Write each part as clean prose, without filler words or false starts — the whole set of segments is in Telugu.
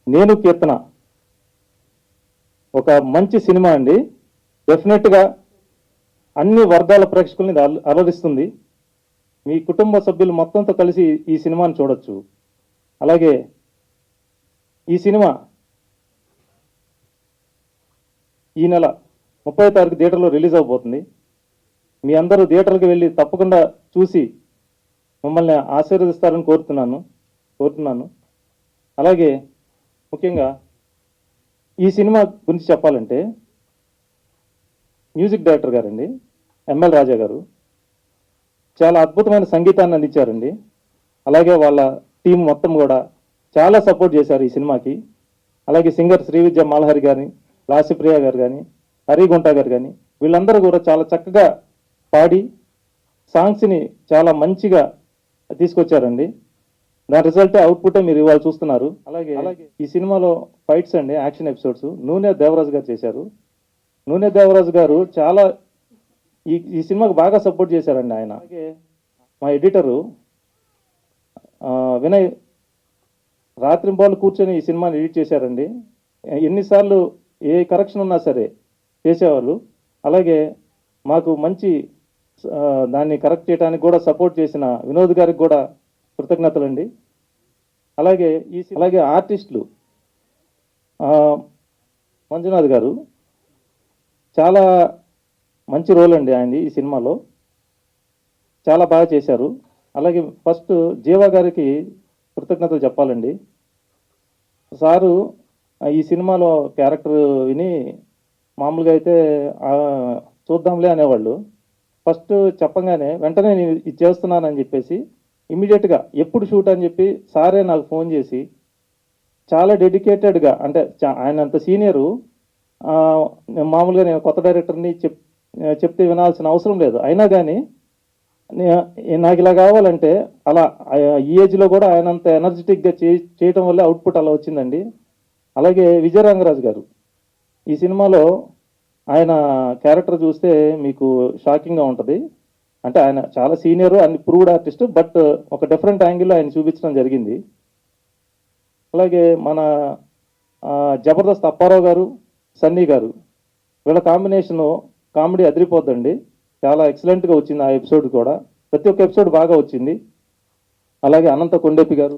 నేను కీర్తన ఒక మంచి సినిమా అండి. డెఫినెట్గా అన్ని వర్గాల ప్రేక్షకుల్ని అలరిస్తుంది. మీ కుటుంబ సభ్యులు మొత్తంతో కలిసి ఈ సినిమాని చూడొచ్చు. అలాగే ఈ సినిమా ఈ నెల 30వ తారీఖు థియేటర్లో రిలీజ్ అవబోతుంది. మీ అందరూ థియేటర్కి వెళ్ళి తప్పకుండా చూసి మమ్మల్ని ఆశీర్వదిస్తారని కోరుతున్నాను. అలాగే ముఖ్యంగా ఈ సినిమా గురించి చెప్పాలంటే మ్యూజిక్ డైరెక్టర్ గారండి ఎంఎల్ రాజా గారు చాలా అద్భుతమైన సంగీతాన్ని అందించారండి. అలాగే వాళ్ళ టీం మొత్తం కూడా చాలా సపోర్ట్ చేశారు ఈ సినిమాకి. అలాగే సింగర్ శ్రీవిద్య మాలహరి గారిని, లాసిప్రియ గారు కానీ, హరిగుంట గారు కానీ వీళ్ళందరూ కూడా చాలా చక్కగా పాడి సాంగ్స్ని చాలా మంచిగా తీసుకొచ్చారండి. దాని రిజల్టే అవుట్పుటే మీరు ఇవాళ చూస్తున్నారు. అలాగే ఈ సినిమాలో ఫైట్స్ అండి, యాక్షన్ ఎపిసోడ్స్ నూనె దేవరాజు గారు చేశారు. నూనె దేవరాజు గారు చాలా ఈ సినిమాకి బాగా సపోర్ట్ చేశారండి ఆయన. అలాగే మా ఎడిటరు వినయ్ రాత్రింబాలు కూర్చొని ఈ సినిమాని ఎడిట్ చేశారండి. ఎన్నిసార్లు ఏ కరెక్షన్ ఉన్నా సరే చేసేవాళ్ళు. అలాగే మాకు మంచి దాన్ని కరెక్ట్ చేయడానికి కూడా సపోర్ట్ చేసిన వినోద్ గారికి కూడా కృతజ్ఞతలండి. అలాగే ఆర్టిస్టులు మంజునాథ్ గారు చాలా మంచి రోల్ అండి ఆయనది ఈ సినిమాలో, చాలా బాగా చేశారు. అలాగే ఫస్ట్ జీవా గారికి కృతజ్ఞతలు చెప్పాలండి. సారు ఈ సినిమాలో క్యారెక్టర్ విని మామూలుగా అయితే చూద్దాంలే అనేవాళ్ళు. ఫస్ట్ చెప్పగానే వెంటనే నేను ఇది చేస్తున్నానని చెప్పేసి ఇమీడియట్గా ఎప్పుడు షూట్ అని చెప్పి సారే నాకు ఫోన్ చేసి చాలా డెడికేటెడ్గా, అంటే ఆయన అంత సీనియరు, మామూలుగా నేను కొత్త డైరెక్టర్ని చెప్తే వినాల్సిన అవసరం లేదు. అయినా కానీ నాకు ఇలా కావాలంటే అలా ఈ ఏజ్లో కూడా ఆయన అంత ఎనర్జెటిక్గా చేయటం వల్ల అవుట్పుట్ అలా వచ్చిందండి. అలాగే విజయరంగరాజు గారు ఈ సినిమాలో ఆయన క్యారెక్టర్ చూస్తే మీకు షాకింగ్గా ఉంటుంది. అంటే ఆయన చాలా senior and proved artist, but ఒక డిఫరెంట్ యాంగిల్లో ఆయన చూపించడం జరిగింది. అలాగే మన జబర్దస్త్ అప్పారావు గారు, సన్నీ గారు వీళ్ళ కాంబినేషను కామెడీ అదిరిపోద్దండి. చాలా ఎక్సలెంట్గా వచ్చింది ఆ ఎపిసోడ్ కూడా. ప్రతి ఒక్క ఎపిసోడ్ బాగా వచ్చింది. అలాగే అనంత కొండెప్పి గారు,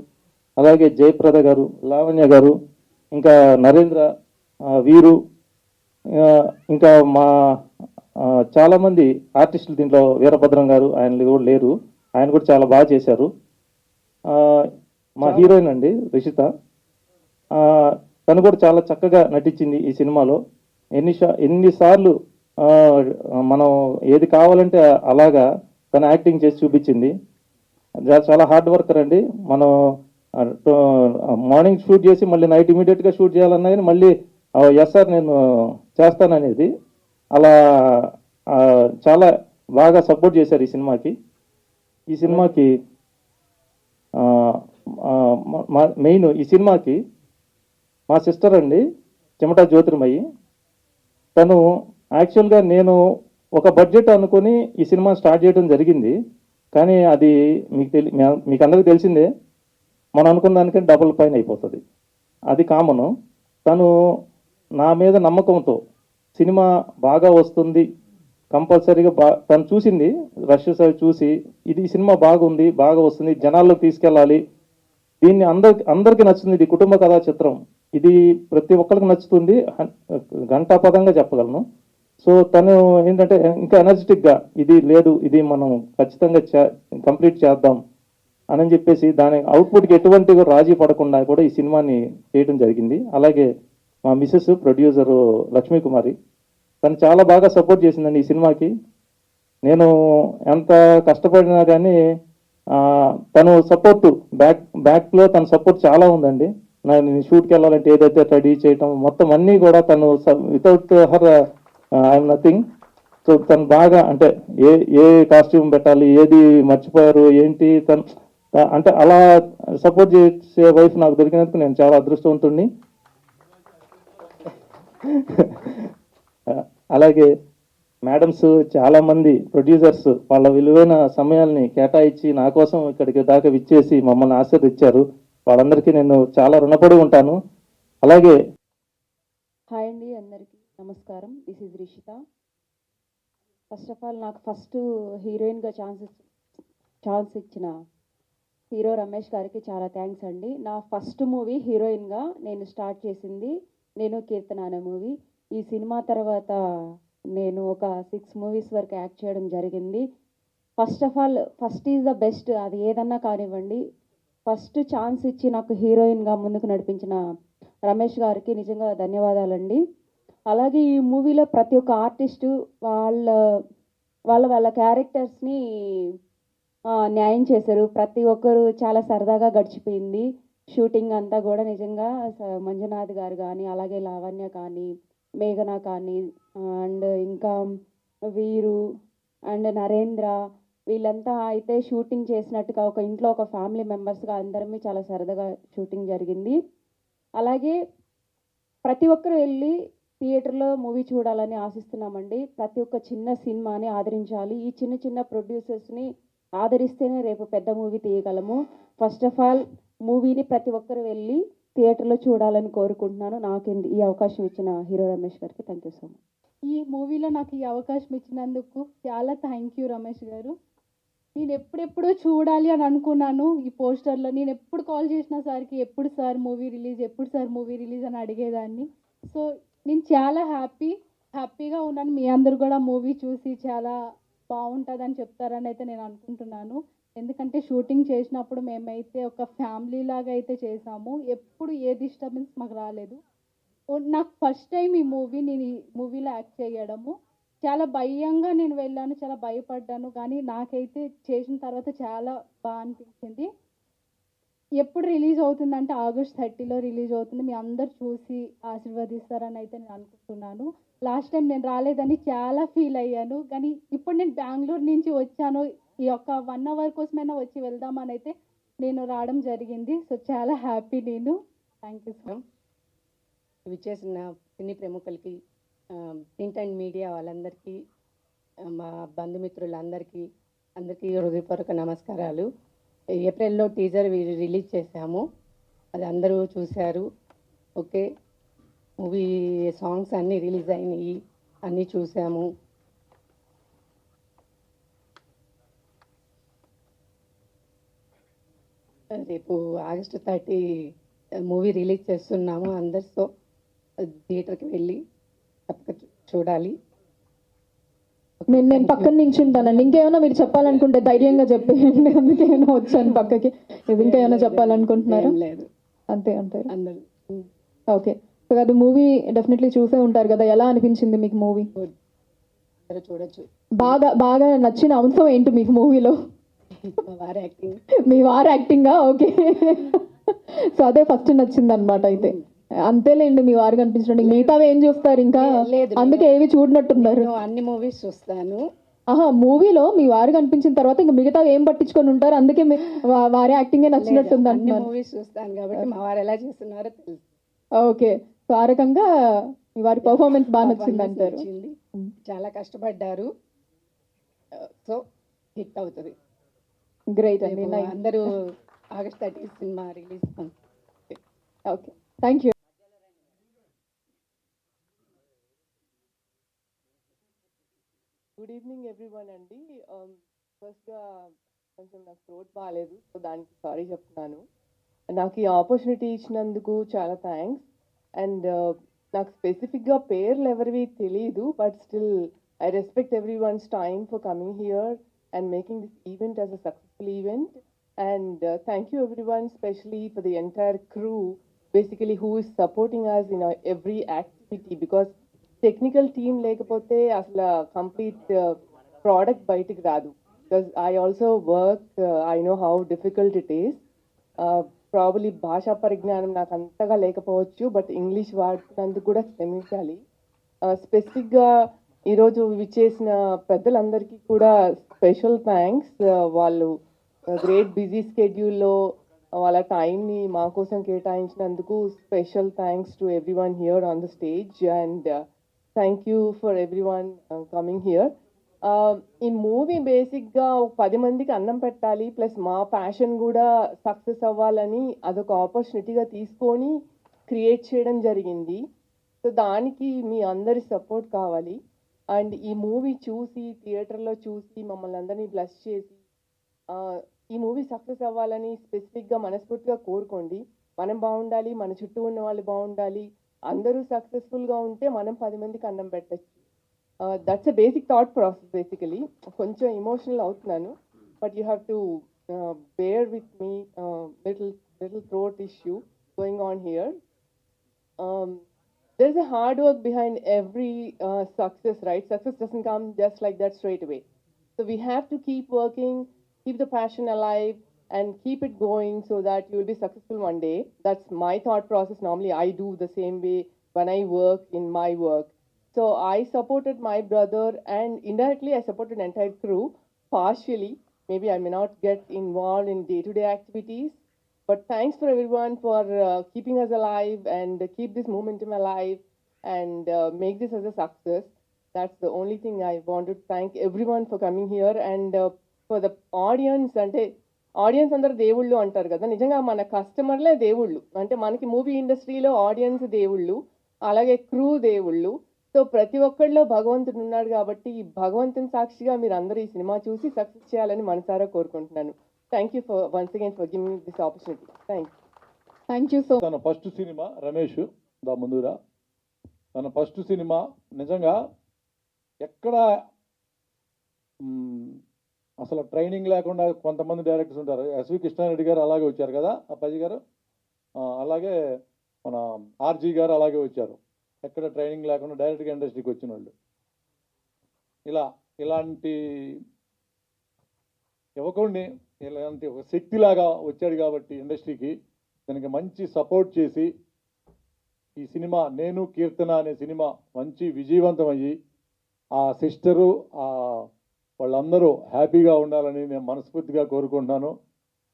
అలాగే జయప్రద గారు, లావణ్య గారు, ఇంకా నరేంద్ర, వీరు, ఇంకా మా చాలామంది ఆర్టిస్టులు దీంట్లో, వీరభద్రం గారు ఆయన కూడా లేరు, ఆయన కూడా చాలా బాగా చేశారు. మా హీరోయిన్ అండి రిషిత, తను కూడా చాలా చక్కగా నటించింది ఈ సినిమాలో. ఎన్నిసార్లు మనం ఏది కావాలంటే అలాగా తను యాక్టింగ్ చేసి చూపించింది. చాలా హార్డ్ వర్కర్ అండి. మనం మార్నింగ్ షూట్ చేసి మళ్ళీ నైట్ ఇమీడియట్గా షూట్ చేయాలన్నా కానీ మళ్ళీ ఎస్ సార్ నేను చేస్తాననేది, అలా చాలా బాగా సపోర్ట్ చేశారు ఈ సినిమాకి. మెయిన్ ఈ సినిమాకి మా సిస్టర్ అండి చెమటా జ్యోతిర్మయి. తను యాక్చువల్గా నేను ఒక బడ్జెట్ అనుకొని ఈ సినిమా స్టార్ట్ చేయడం జరిగింది. కానీ అది మీకు అందరికీ తెలిసిందే, మనం అనుకున్న దానికంటే డబుల్ పైన అయిపోతుంది, అది కామను. తను నా మీద నమ్మకంతో సినిమా బాగా వస్తుంది కంపల్సరీగా తను చూసింది, రష్ చూసి ఇది సినిమా బాగుంది, బాగా వస్తుంది, జనాల్లోకి తీసుకెళ్ళాలి, దీన్ని అందరికీ నచ్చుతుంది, ఇది కుటుంబ కథా చిత్రం, ఇది ప్రతి ఒక్కరికి నచ్చుతుంది, ఘంటాపదంగా చెప్పగలను. సో తను ఏంటంటే ఇంకా ఎనర్జెటిక్గా ఇది లేదు, ఇది మనం ఖచ్చితంగా కంప్లీట్ చేద్దాం అని చెప్పేసి దాని అవుట్పుట్కి ఎటువంటి రాజీ పడకుండా కూడా ఈ సినిమాని చేయడం జరిగింది. అలాగే మా మిసెస్ ప్రొడ్యూసరు లక్ష్మీ కుమారి, తను చాలా బాగా సపోర్ట్ చేసిందండి ఈ సినిమాకి. నేను ఎంత కష్టపడినా కానీ తను సపోర్టు బ్యాక్లో తన సపోర్ట్ చాలా ఉందండి. నేను షూట్కి వెళ్ళాలంటే ఏదైతే రెడీ చేయటం మొత్తం అన్నీ కూడా తను without her I'm nothing. So తను బాగా, అంటే ఏ కాస్ట్యూమ్ పెట్టాలి, ఏది మర్చిపోయారు ఏంటి, తను అంటే అలా సపోర్ట్ చేసే వైఫ్ నాకు దొరికినందుకు నేను చాలా అదృష్టవంతుడిని. అలాగే మేడమ్స్ చాలామంది ప్రొడ్యూసర్స్ వాళ్ళ విలువైన సమయాల్ని కేటాయించి నా కోసం ఇక్కడికి దాకా విచ్చేసి మమ్మల్ని ఆశీర్వదించారు. వాళ్ళందరికీ నేను చాలా రుణపడి ఉంటాను. అలాగే హాయ్ అండి, అందరికీ నమస్కారం. This is Rishita. First of all నాకు ఫస్ట్ హీరోయిన్గా ఛాన్స్ ఇచ్చిన హీరో రమేష్ గారికి చాలా థ్యాంక్స్ అండి. నా ఫస్ట్ మూవీ హీరోయిన్గా నేను స్టార్ట్ చేసింది నేను కీర్తన అనే మూవీ. ఈ సినిమా తర్వాత నేను ఒక 6 మూవీస్ వరకు యాక్ట్ చేయడం జరిగింది. First of all first is the best, అది ఏదన్నా కానివ్వండి. ఫస్ట్ ఛాన్స్ ఇచ్చి నాకు హీరోయిన్గా ముందుకు నడిపించిన రమేష్ గారికి నిజంగా ధన్యవాదాలండి. అలాగే ఈ మూవీలో ప్రతి ఒక్క ఆర్టిస్టు వాళ్ళ వాళ్ళ క్యారెక్టర్స్ని న్యాయం చేశారు. ప్రతి ఒక్కరు చాలా సరదాగా గడిచిపోయింది షూటింగ్ అంతా కూడా. నిజంగా మంజునాథ్ గారు కానీ, అలాగే లావణ్య కానీ, మేఘన కానీ, అండ్ ఇంకా వీరు అండ్ నరేంద్ర, వీళ్ళంతా అయితే షూటింగ్ చేసినట్టుగా ఒక ఇంట్లో ఒక ఫ్యామిలీ మెంబర్స్గా అందరమీ చాలా సరదాగా షూటింగ్ జరిగింది. అలాగే ప్రతి ఒక్కరు వెళ్ళి థియేటర్లో మూవీ చూడాలని ఆశిస్తున్నామండి. ప్రతి ఒక్క చిన్న సినిమాని ఆదరించాలి. ఈ చిన్న చిన్న ప్రొడ్యూసర్స్ని ఆదరిస్తేనే రేపు పెద్ద మూవీ తీయగలము. ఫస్ట్ ఆఫ్ ఆల్ మూవీని ప్రతి ఒక్కరు వెళ్ళి థియేటర్లో చూడాలని కోరుకుంటున్నాను. నాకు ఈ అవకాశం ఇచ్చిన హీరో రమేష్ గారికి థ్యాంక్ యూ సో మచ్. ఈ మూవీలో నాకు ఈ అవకాశం ఇచ్చినందుకు చాలా థ్యాంక్ యూ రమేష్ గారు. నేను ఎప్పుడెప్పుడో చూడాలి అని అనుకున్నాను ఈ పోస్టర్లో. నేను ఎప్పుడు కాల్ చేసిన సార్కి ఎప్పుడు సార్ మూవీ రిలీజ్, ఎప్పుడు సార్ మూవీ రిలీజ్ అని అడిగేదాన్ని. సో నేను చాలా హ్యాపీగా ఉన్నాను. మీ అందరు కూడా మూవీ చూసి చాలా బాగుంటుందని చెప్తారని అయితే నేను అనుకుంటున్నాను. ఎందుకంటే షూటింగ్ చేసినప్పుడు మేమైతే ఒక ఫ్యామిలీ లాగా అయితే చేసాము. ఎప్పుడు ఏ డిస్టర్బెన్స్ మాకు రాలేదు. నాకు ఫస్ట్ టైం నేను ఈ మూవీలో యాక్ట్ చేయడము. చాలా భయంగా నేను వెళ్ళాను, చాలా భయపడ్డాను. కానీ నాకైతే చేసిన తర్వాత చాలా బాగా అనిపించింది. ఎప్పుడు రిలీజ్ అవుతుందంటే August 30 రిలీజ్ అవుతుంది. మీ అందరు చూసి ఆశీర్వదిస్తారని అయితే నేను అనుకుంటున్నాను. లాస్ట్ టైం నేను రాలేదని చాలా ఫీల్ అయ్యాను. కానీ ఇప్పుడు నేను బెంగళూరు నుంచి వచ్చాను. ఈ యొక్క 1 అవర్ కోసమైనా వచ్చి వెళ్దామని అయితే నేను రావడం జరిగింది. సో చాలా హ్యాపీ నేను. Thank you so. విచ్చేసిన సినీ ప్రముఖులకి, ప్రింట్ అండ్ మీడియా వాళ్ళందరికీ, మా బంధుమిత్రులందరికీ హృదయపూర్వక నమస్కారాలు. ఏప్రిల్లో టీజర్ రిలీజ్ చేశాము, అది అందరూ చూశారు. ఓకే, మూవీ సాంగ్స్ అన్నీ రిలీజ్ అయినాయి, అన్నీ చూసాము. రేపు August 30 మూవీ రిలీజ్ చేస్తున్నాము. అందరితో థియేటర్కి వెళ్ళి తప్పక చూడాలి. నేను పక్కన నుంచి ఉంటానండి. ఇంకేమైనా మీరు చెప్పాలనుకుంటే ధైర్యంగా చెప్పేయండి. అందుకేమైనా వచ్చాను పక్కకి. ఇది ఇంకేమైనా చెప్పాలనుకుంటున్నారా? లేదు, అంతే అంటారు అందరూ. ఓకే. సో అది మూవీ డెఫినెట్లీ చూసే ఉంటారు కదా, ఎలా అనిపించింది మీకు మూవీ? చూడొచ్చు. బాగా బాగా నచ్చిన అంశం ఏంటి మీకు మూవీలో? వారి యాక్టింగ్. మీ వారి యాక్టింగా? ఓకే. సో అదే ఫస్ట్ నచ్చింది అనమాట. అయితే అంతేలేండి, మీ వారు కనిపించండి, మిగతావి ఏం చూస్తారు ఇంకా? అందుకే ఏవి చూడనట్టున్నారు. అన్ని మూవీస్ చూస్తాను. ఆహా, మూవీలో మీ వారు కనిపించిన తర్వాత ఇంకా మిగతా ఏం పట్టించుకొని ఉంటారు, అందుకే వారి యాక్టింగే నచ్చినట్టుంది అన్ని అంటున్నారు. మూవీస్ చూస్తాను కాబట్టి మా వారు ఎలా చేస్తున్నారో తెలుసు. ఓకే. సో ఆ రకంగా మీ వారి పర్ఫార్మెన్స్ బాగా నచ్చింది అంటారు. చాలా కష్టపడ్డారు, సో హిట్ అవుతుంది. గ్రేట్ అండి. అందరూ August 30 cinema release. Okay, thank you. Good evening everyone అండి. ఫస్ట్గా కొంచెం నాకు థ్రోట్ బాగాలేదు, సో దానికి సారీ చెప్తున్నాను. నాకు ఈ ఆపర్చునిటీ ఇచ్చినందుకు చాలా థ్యాంక్స్. అండ్ నాకు స్పెసిఫిక్గా పేర్లు ఎవరివి తెలియదు, but still I respect every once time for coming here and making this event as a successful event. And thank you everyone, especially for the entire crew, basically who is supporting us in every activity, because technical team lekapothe asla complete product bayitiki raadu. Because I also work, I know how difficult it is. Probably bhasha పరిజ్ఞానం నాకు అంతగా లేకపోవచ్చు, బట్ ఇంగ్లీష్ వాడుతున్నందుకు కూడా క్షమించాలి. స్పెసిఫిక్గా ఈరోజు విచ్చేసిన పెద్దలందరికీ కూడా స్పెషల్ థ్యాంక్స్. వాళ్ళు గ్రేట్ బిజీ స్కెడ్యూల్లో వాళ్ళ టైంని మా కోసం కేటాయించినందుకు special thanks to everyone here on the stage. And thank you for everyone coming here. ఈ మూవీ బేసిక్గా 10 మందికి అన్నం పెట్టాలి, ప్లస్ మా ప్యాషన్ కూడా సక్సెస్ అవ్వాలని అదొక ఆపర్చునిటీగా తీసుకొని క్రియేట్ చేయడం జరిగింది. సో దానికి మీ అందరి సపోర్ట్ కావాలి. అండ్ ఈ మూవీ చూసి థియేటర్లో చూసి మమ్మల్ని అందరినీ బ్లెస్ చేసి ఈ మూవీ సక్సెస్ అవ్వాలని స్పెసిఫిక్గా మనస్ఫూర్తిగా కోరుకోండి. మనం బాగుండాలి, మన చుట్టూ ఉన్న వాళ్ళు బాగుండాలి, అందరూ సక్సెస్ఫుల్గా ఉంటే మనం 10 మందికి అన్నం పెట్టచ్చు. That's a basic thought process. Basically కొంచెం ఎమోషనల్ అవుతున్నాను, but you have to bear with me. Little throat issue going on here. There's a hard work behind every success, right? Success doesn't come just like that straight away. So we have to keep working, keep the passion alive, and keep it going so that you will be successful one day. That's my thought process. Normally, I do the same way when I work in my work. So I supported my brother, and indirectly, I supported the entire crew, partially. Maybe I may not get involved in day-to-day activities, but thanks for everyone for keeping us alive and keep this momentum alive and make this as a success. That's the only thing I want to thank everyone for coming here and for the audience. అంటే ఆడియన్స్ అందరూ దేవుళ్ళు అంటారు కదా, నిజంగా మన కస్టమర్లే దేవుళ్ళు. అంటే మనకి మూవీ ఇండస్ట్రీలో ఆడియన్స్ దేవుళ్ళు, అలాగే క్రూ దేవుళ్ళు. సో ప్రతి ఒక్కళ్ళలో భగవంతుడు ఉన్నాడు కాబట్టి ఈ భగవంతుని సాక్షిగా మీరు అందరూ ఈ సినిమా చూసి సక్సెస్ చేయాలని మనసారా కోరుకుంటున్నాను. Thank you for once again for giving me this opportunity. Thank you. Thank you so తన ఫస్ట్ సినిమా రమేష్ దా ముందురా, తన ఫస్ట్ సినిమా నిజంగా ఎక్కడ అసలు ట్రైనింగ్ లేకుండా కొంతమంది డైరెక్టర్స్ ఉంటారు. ఎస్వి కృష్ణారెడ్డి గారు అలాగే వచ్చారు కదా, అప్పాజీ గారు, అలాగే మన ఆర్జీ గారు అలాగే వచ్చారు. ఎక్కడ ట్రైనింగ్ లేకుండా డైరెక్ట్గా ఇండస్ట్రీకి వచ్చిన వాళ్ళు. ఇలాంటి యువకుడిని ఇలాంటి ఒక శక్తిలాగా వచ్చాడు కాబట్టి ఇండస్ట్రీకి దానికి మంచి సపోర్ట్ చేసి ఈ సినిమా నేను కీర్తన అనే సినిమా మంచి విజయవంతం అయ్యి ఆ సిస్టరు వాళ్ళందరూ హ్యాపీగా ఉండాలని నేను మనస్ఫూర్తిగా కోరుకుంటున్నాను.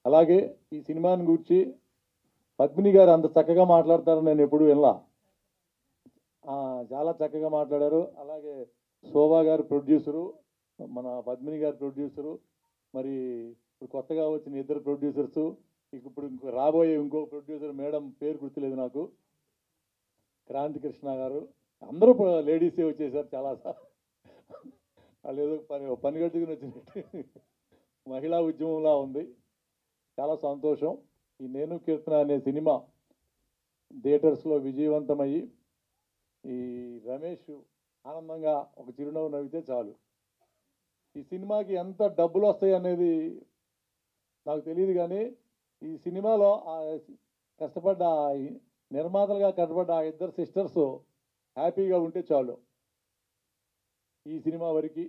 అలాగే ఈ సినిమాని గురించి పద్మిని గారు అంత చక్కగా మాట్లాడతారని నేను ఎప్పుడు వినలా. చాలా చక్కగా మాట్లాడారు. అలాగే శోభా గారు ప్రొడ్యూసరు, మన పద్మిని గారు ప్రొడ్యూసరు, మరి ఇప్పుడు కొత్తగా వచ్చిన ఇద్దరు ప్రొడ్యూసర్సు, ఇప్పుడు రాబోయే ఇంకో ప్రొడ్యూసర్ మేడం పేరు గుర్తులేదు నాకు, క్రాంతి కృష్ణ గారు, అందరూ లేడీసే వచ్చేసారు. చాలా వాళ్ళు ఏదో పని కట్టుకుని వచ్చినట్టు మహిళా ఉద్యమంలా ఉంది. చాలా సంతోషం. ఈ నేను కీర్తన అనే సినిమా థియేటర్స్లో విజయవంతమయ్యి ఈ రమేష్ ఆనందంగా ఒక చిరునవ్వు నవ్వితే చాలు. ఈ సినిమాకి ఎంత డబ్బులు వస్తాయి అనేది నాకు తెలియదు, కానీ ఈ సినిమాలో కష్టపడ్డ నిర్మాతలుగా కష్టపడ్డ ఆ ఇద్దరు సిస్టర్స్ హ్యాపీగా ఉంటే చాలు. ఈ సినిమా వరకు